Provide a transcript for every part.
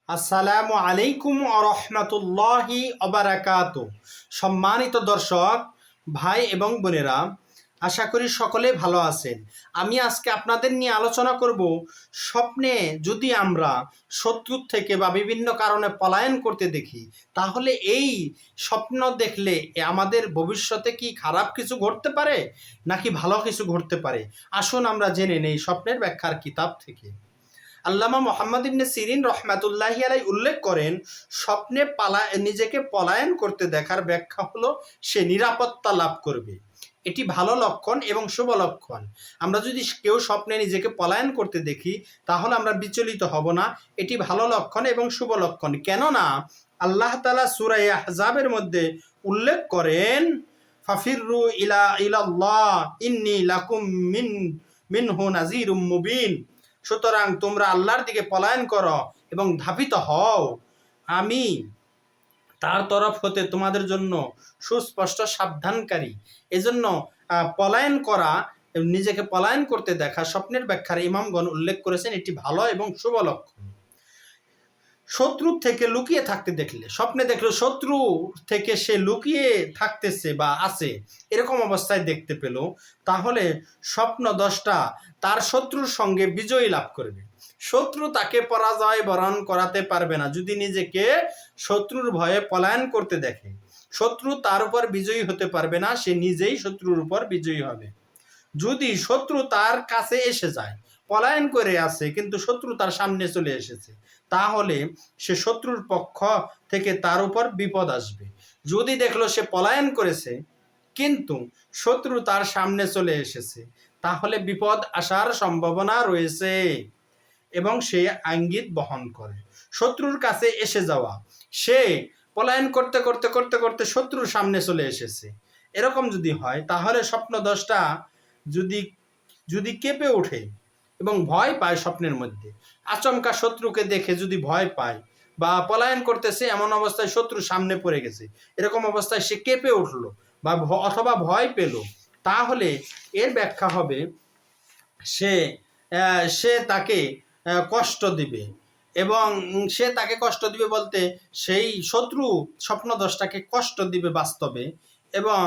আসসালামু আলাইকুম আরহামাতুল্লাহি অবারাকাত। সম্মানিত দর্শক ভাই এবং বোনেরা, আশা করি সকলে ভালো আছেন। আমি আজকে আপনাদের নিয়ে আলোচনা করব, স্বপ্নে যদি আমরা শত্রুর থেকে বা বিভিন্ন কারণে পলায়ন করতে দেখি, তাহলে এই স্বপ্ন দেখলে আমাদের ভবিষ্যতে কি খারাপ কিছু ঘটতে পারে নাকি ভালো কিছু ঘটতে পারে। আসুন আমরা জেনে নেই স্বপ্নের ব্যাখ্যার কিতাব থেকে। আল্লামা মোহাম্মদ ইবনে সিরিন রহমাতুল্লাহি আলাইহি উল্লেখ করেন, স্বপ্নে নিজেকে পলায়ন করতে দেখার ব্যাখ্যা হলো সে নিরাপত্তা লাভ করবে। এটি ভালো লক্ষণ এবং শুভ লক্ষণ। আমরা যদি কেউ স্বপ্নে নিজেকে পলায়ন করতে দেখি, তাহলে আমরা বিচলিত হব না। এটি ভালো লক্ষণ এবং শুভ লক্ষণ। কেননা আল্লাহ তাআলা সূরা আহজাবের মধ্যে উল্লেখ করেন, ফাফিরু ইলাল্লাহ ইন্নী লাকুম মিনহু নাযীরুম মুবিন। সুতরাং তোমরা আল্লাহর দিকে পলায়ন করো এবং ধাবিত হও, আমি তার তরফ হতে তোমাদের জন্য সুস্পষ্ট সাবধানকারী। এজন্য পলায়ন করা, নিজেকে পলায়ন করতে দেখা স্বপ্নের ব্যাখ্যার ইমামগণ উল্লেখ করেছেন এটি ভালো এবং শুভ লক্ষণ। শত্রুর থেকে লুকিয়ে থাকতে দেখলে, স্বপ্নে দেখলে শত্রু থেকে সে লুকিয়ে থাকতেছে বা আছে, এরকম অবস্থায় দেখতে পেল, তাহলে স্বপ্ন দশটা তার শত্রুর সঙ্গে বিজয়ী লাভ করবে। শত্রু তাকে পরাজয় বরণ করাতে পারবে না। যদি নিজেকে শত্রুর ভয়ে পলায়ন করতে দেখে, শত্রু তার উপর বিজয়ী হতে পারবে না, সে নিজেই শত্রুর উপর বিজয়ী হবে। যদি শত্রু তার কাছে এসে যায়, পলায়ন করে আছে কিন্তু শত্রু তার সামনে চলে এসেছে, তাহলে সে শত্রুর পক্ষ থেকে তার উপর বিপদ আসবে। যদি দেখলো সে পলায়ন করেছে কিন্তু শত্রু তার সামনে চলে এসেছে, তাহলে বিপদ আসার সম্ভাবনা রয়েছে এবং সে ইঙ্গিত বহন করে। শত্রুর কাছে এসে যাওয়া, সে পলায়ন করতে করতে করতে করতে শত্রুর সামনে চলে এসেছে, এরকম যদি হয়, তাহলে স্বপ্ন দশটা যদি যদি কেঁপে ওঠে এবং ভয় পায়, স্বপ্নের মধ্যে আচমকা শত্রুকে দেখে যদি ভয় পায় বা পলায়ন করতেছে এমন অবস্থায় শত্রু সামনে পড়ে গেছে, এরকম অবস্থায় সে কেঁপে উঠলো বা অথবা ভয় পেল, তাহলে এর ব্যাখ্যা হবে সে সে তাকে কষ্ট দিবে। এবং সে তাকে কষ্ট দিবে বলতে, সেই শত্রু স্বপ্নদশটাকে কষ্ট দিবে বাস্তবে, এবং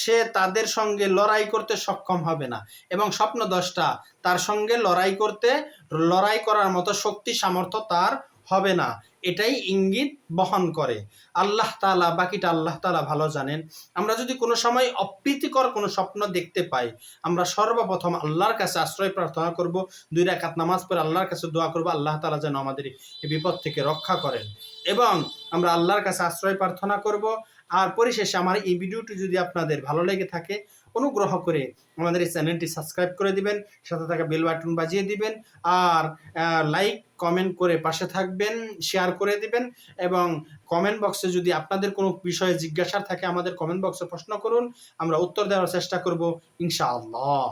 সে তাদের সঙ্গে লড়াই করতে সক্ষম হবে না এবং স্বপ্নদশটা তার সঙ্গে লড়াই করার মতো শক্তি সামর্থ্য তার হবে না। এটাই ইঙ্গিত বহন করে। আল্লাহ তাআলা, বাকিটা আল্লাহ তাআলা ভালো জানেন। আমরা যদি কোনো সময় অপ্রীতিকর কোনো স্বপ্ন দেখতে পাই, আমরা সর্বপ্রথম আল্লাহর কাছে আশ্রয় প্রার্থনা করব, 2 রাকাত নামাজ পড়ে আল্লাহর কাছে দোয়া করব আল্লাহ তাআলা যেন আমাদের এই বিপদ থেকে রক্ষা করেন, এবং আমরা আল্লাহর কাছে আশ্রয় প্রার্থনা করব। আর পরিশেষে আমার এই ভিডিওটি যদি আপনাদের ভালো লেগে থাকে, অনুগ্রহ করে আমাদের এই চ্যানেলটি সাবস্ক্রাইব করে দিবেন, সাথে থাকা বেল বাটন বাজিয়ে দিবেন, আর লাইক কমেন্ট করে পাশে থাকবেন, শেয়ার করে দিবেন, এবং কমেন্ট বক্সে যদি আপনাদের কোনো বিষয়ে জিজ্ঞাসা থাকে আমাদের কমেন্ট বক্সে প্রশ্ন করুন, আমরা উত্তর দেওয়ার চেষ্টা করব ইনশাআল্লাহ।